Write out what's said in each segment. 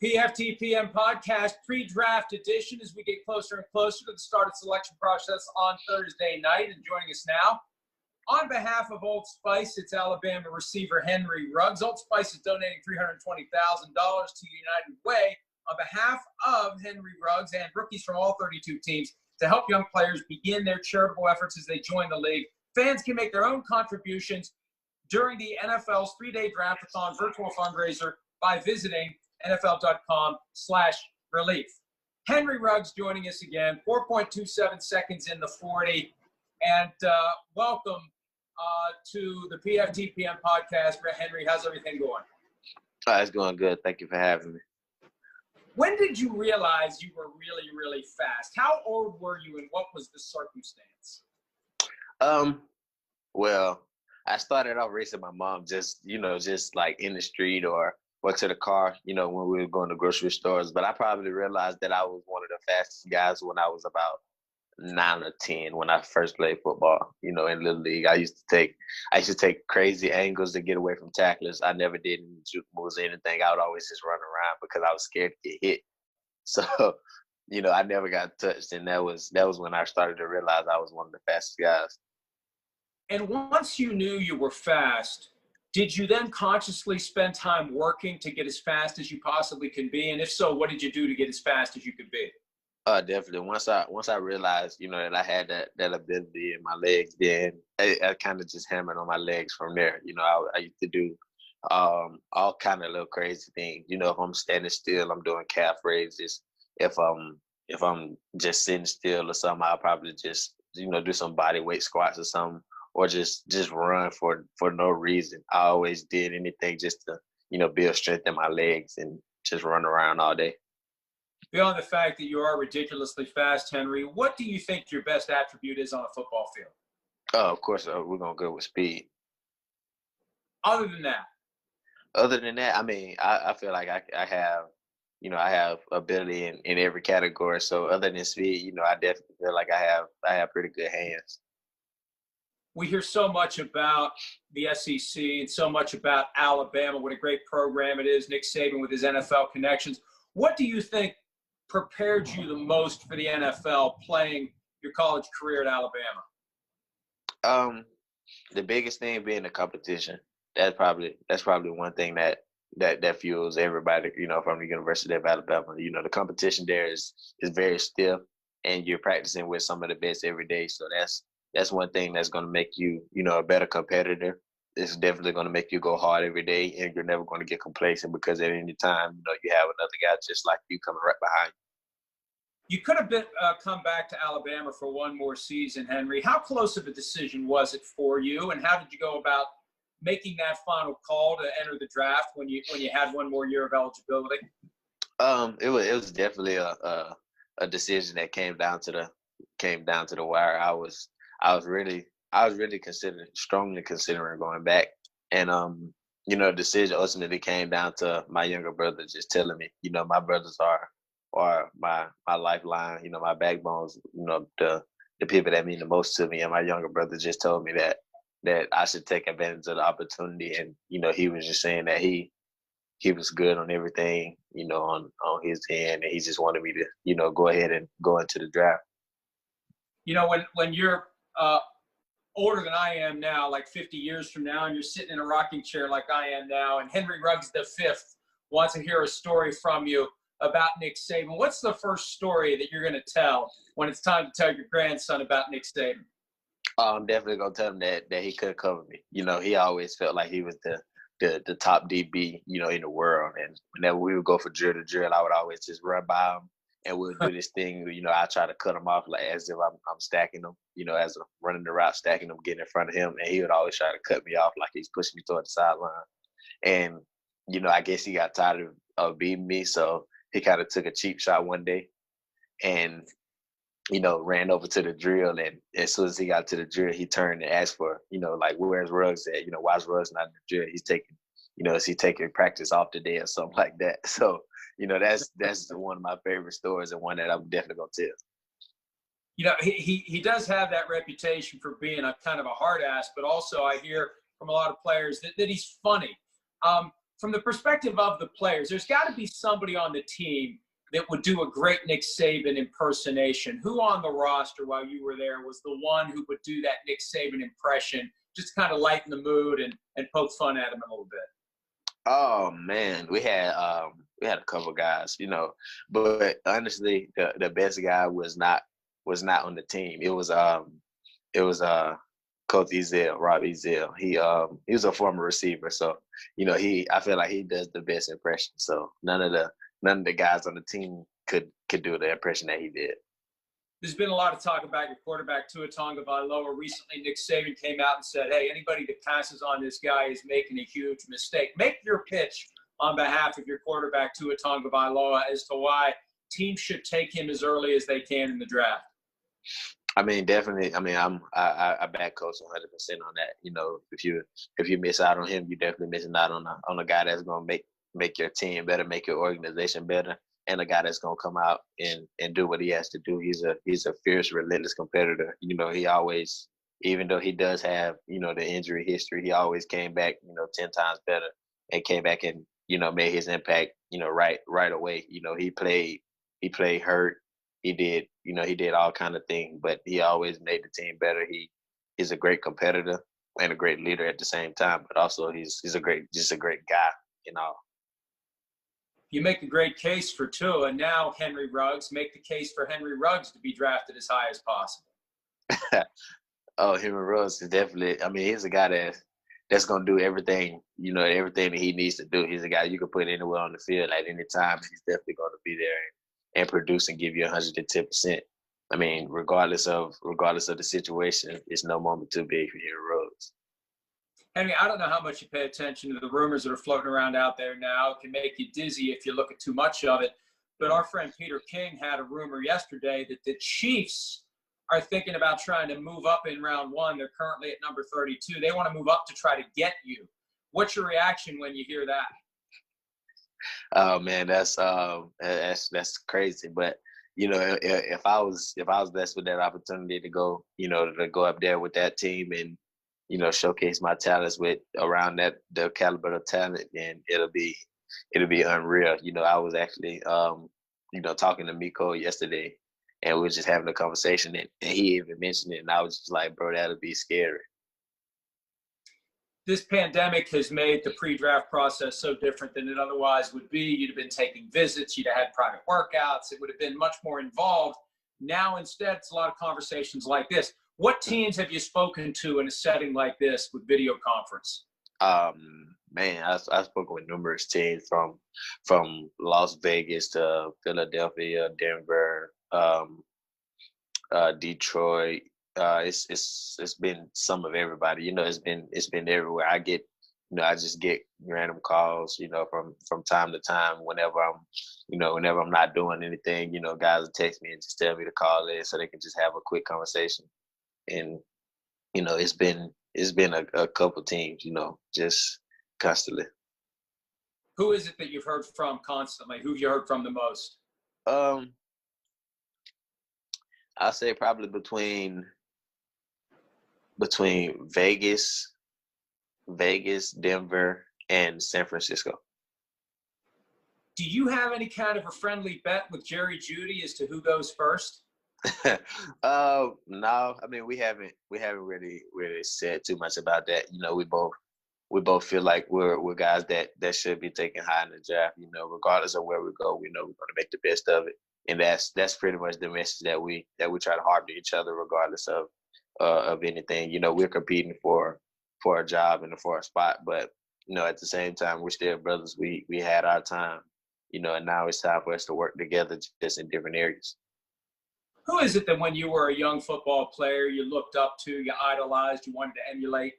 PFT PM podcast pre-draft edition as we get closer and closer to the start of selection process on Thursday night. And joining us now, on behalf of Old Spice, it's Alabama receiver Henry Ruggs. Old Spice is donating $320,000 to United Way on behalf of Henry Ruggs and rookies from all 32 teams to help young players begin their charitable efforts as they join the league. Fans can make their own contributions during the NFL's three-day draft-a-thon virtual fundraiser by visiting NFL.com/relief. Henry Ruggs joining us again, 4.27 seconds in the 40. And welcome to the PFT PM podcast. Henry, how's everything going? It's going good. Thank you for having me. When did you realize you were really, really fast? How old were you and what was the circumstance? Well, I started off racing my mom just like in the street or to the car, when we were going to grocery stores. But I probably realized that I was one of the fastest guys when I was about 9 or 10 when I first played football, in Little League. I used to take crazy angles to get away from tacklers. I never did any juke moves or anything. I would always just run around because I was scared to get hit. So, I never got touched. And that was when I started to realize I was one of the fastest guys. And once you knew you were fast, did you then consciously spend time working to get as fast as you possibly can be? And if so, what did you do to get as fast as you could be? Definitely. Once I realized, that I had that ability in my legs, then I kind of just hammered on my legs from there. I used to do all kind of little crazy things. If I'm standing still, I'm doing calf raises. If I'm just sitting still or something, I'll probably just do some body weight squats or something, or just run for no reason. I always did anything just to build strength in my legs and just run around all day. Beyond the fact that you are ridiculously fast, Henry, what do you think your best attribute is on a football field? Oh, of course, we're going to go with speed. Other than that, I mean, I feel like I have, I have ability in every category. So other than speed, I definitely feel like I have pretty good hands. We hear so much about the SEC and so much about Alabama, what a great program it is, Nick Saban with his NFL connections. What do you think prepared you the most for the NFL playing your college career at Alabama? The biggest thing being the competition. That's probably one thing that fuels everybody, from the University of Alabama. The competition there is very stiff, and you're practicing with some of the best every day. So that's one thing that's going to make you, a better competitor. It's definitely going to make you go hard every day, and you're never going to get complacent because at any time, you have another guy just like you coming right behind you. You could have come back to Alabama for one more season, Henry. How close of a decision was it for you, and how did you go about making that final call to enter the draft when you had one more year of eligibility? It was definitely a decision that came down to the wire. I was really strongly considering going back. And, the decision ultimately came down to my younger brother just telling me, my brothers are my lifeline, my backbones, the people that mean the most to me. And my younger brother just told me that I should take advantage of the opportunity. And, he was just saying that he was good on everything, on his end. And he just wanted me to, go ahead and go into the draft. When you're older than I am now, like 50 years from now, and you're sitting in a rocking chair like I am now, and Henry Ruggs V wants to hear a story from you about Nick Saban, what's the first story that you're going to tell when it's time to tell your grandson about Nick Saban? I'm definitely going to tell him that he could cover me. He always felt like he was the top DB, in the world. And whenever we would go for drill to drill, I would always just run by him. And we'll do this thing, I try to cut him off like as if I'm stacking him, as I'm running the route, stacking him, getting in front of him. And he would always try to cut me off like he's pushing me toward the sideline. And, I guess he got tired of beating me. So he kind of took a cheap shot one day and, ran over to the drill. And as soon as he got to the drill, he turned and asked for, like, where's Ruggs at? Why's Ruggs not in the drill? He's taking, is he taking practice off today or something like that? So, that's one of my favorite stories and one that I'm definitely going to tell. He does have that reputation for being a kind of a hard ass, but also I hear from a lot of players that he's funny. from the perspective of the players, there's got to be somebody on the team that would do a great Nick Saban impersonation. Who on the roster while you were there was the one who would do that Nick Saban impression, just kind of lighten the mood and poke fun at him a little bit? Oh man, we had a couple guys, but honestly, the best guy was not on the team. It was Coach Ezell, Rob Ezell. He was a former receiver, so I feel like he does the best impression. So none of the guys on the team could do the impression that he did. There's been a lot of talk about your quarterback, Tua Tagovailoa. Recently, Nick Saban came out and said, hey, anybody that passes on this guy is making a huge mistake. Make your pitch on behalf of your quarterback, Tua Tagovailoa, as to why teams should take him as early as they can in the draft. I mean, definitely. I mean, I back Coach 100% on that. If you miss out on him, you're definitely missing out on a guy that's going to make your team better, make your organization better, and a guy that's going to come out and do what he has to do. He's a fierce, relentless competitor. He always, even though he does have, the injury history, he always came back, 10 times better and came back and, made his impact, right away. He played hurt. He did all kind of things, but he always made the team better. He's a great competitor and a great leader at the same time, but also he's a great guy, You make a great case for Tua, and now Henry Ruggs. Make the case for Henry Ruggs to be drafted as high as possible. Oh, Hitman Rose is definitely. I mean, he's a guy that's gonna do everything. Everything that he needs to do. He's a guy you can put anywhere on the field at any time. He's definitely gonna be there and produce and give you 110%. I mean, regardless of the situation, it's no moment too big for Henry Rose. Henry, I don't know how much you pay attention to the rumors that are floating around out there now. It can make you dizzy if you look at too much of it. But our friend Peter King had a rumor yesterday that the Chiefs are thinking about trying to move up in round one. They're currently at number 32. They want to move up to try to get you. What's your reaction when you hear that? Oh man, that's crazy. But if I was blessed with that opportunity to go, to go up there with that team and showcase my talents with around the caliber of talent, then it'll be unreal. I was actually talking to Miko yesterday, and we were just having a conversation, and he even mentioned it, and I was just like, bro, that'll be scary. This pandemic has made the pre-draft process so different than it otherwise would be. You'd have been taking visits, you'd have had private workouts, it would have been much more involved. Now, instead, it's a lot of conversations like this. What teams have you spoken to in a setting like this with video conference? Man, I've spoken with numerous teams from Las Vegas to Philadelphia, Denver, Detroit. It's been some of everybody. It's been everywhere. I just get random calls, from time to time whenever I'm not doing anything. Guys will text me and just tell me to call in so they can just have a quick conversation. And it's been a couple teams, just constantly. Who is it that you've heard from constantly? Who have you heard from the most? I'll say probably between Vegas, Denver, and San Francisco. Do you have any kind of a friendly bet with Jerry Jeudy as to who goes first? No. I mean, we haven't really said too much about that. We both feel like we're guys that should be taken high in the draft. Regardless of where we go, we know we're going to make the best of it, and that's pretty much the message that we try to harp to each other, regardless of anything. We're competing for a job and for a spot, but at the same time, we're still brothers. We had our time, and now it's time for us to work together, just in different areas. Who is it that when you were a young football player, you looked up to, you idolized, you wanted to emulate?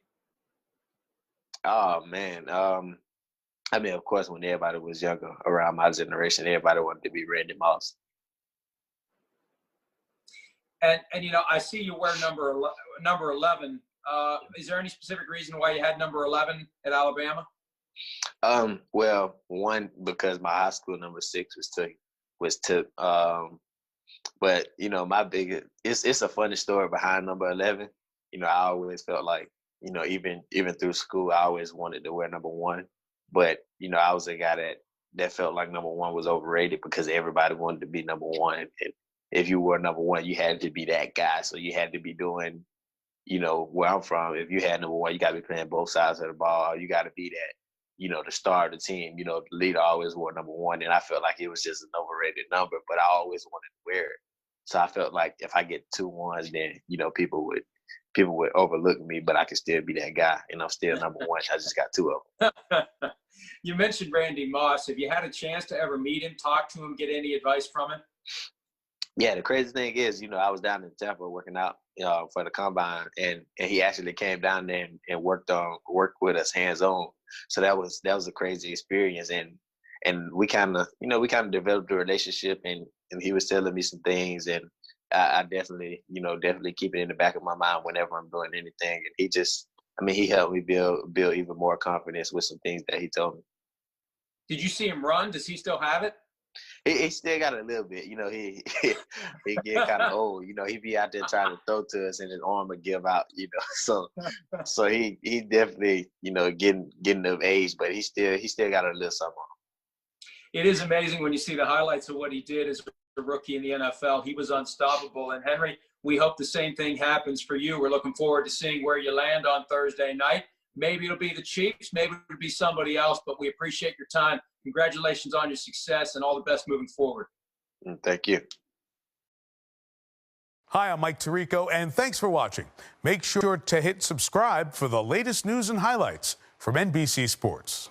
Oh, man. I mean, of course, when everybody was younger around my generation, everybody wanted to be Randy Moss. And I see you wear number 11. Is there any specific reason why you had number 11 at Alabama? Well, one, because my high school number 6 was took. But my biggest, it's a funny story behind number 11. I always felt like, even through school, I always wanted to wear number 1. But, you know, I was a guy that felt like number one was overrated because everybody wanted to be number one. And if you were number one, you had to be that guy. So you had to be doing, you know, where I'm from. If you had number one, you got to be playing both sides of the ball. You got to be that, you know, the star of the team. You know, the leader always wore number one. And I felt like it was just an overrated number, but I always wanted to wear it. So I felt like if I get 2 ones, then, you know, people would overlook me, but I could still be that guy, and I'm still number one. I just got 2 of them. You mentioned Randy Moss. Have you had a chance to ever meet him, talk to him, get any advice from him? Yeah, the crazy thing is, you know, I was down in Tampa working out for the combine, and he actually came down there and worked with us hands on. So that was a crazy experience, and we kind of developed a relationship, and he was telling me some things, and I definitely keep it in the back of my mind whenever I'm doing anything. And he helped me build even more confidence with some things that he told me. Did you see him run? Does he still have it? He still got a little bit. You know, he get kind of old. You know, he be out there trying to throw to us and his arm would give out, you know. So he definitely, you know, getting of age, but he still got a little something on him. It is amazing when you see the highlights of what he did as a rookie in the NFL. He was unstoppable. And Henry, we hope the same thing happens for you. We're looking forward to seeing where you land on Thursday night. Maybe it'll be the Chiefs, maybe it'll be somebody else, but we appreciate your time. Congratulations on your success and all the best moving forward. Thank you. Hi, I'm Mike Tirico, and thanks for watching. Make sure to hit subscribe for the latest news and highlights from NBC Sports.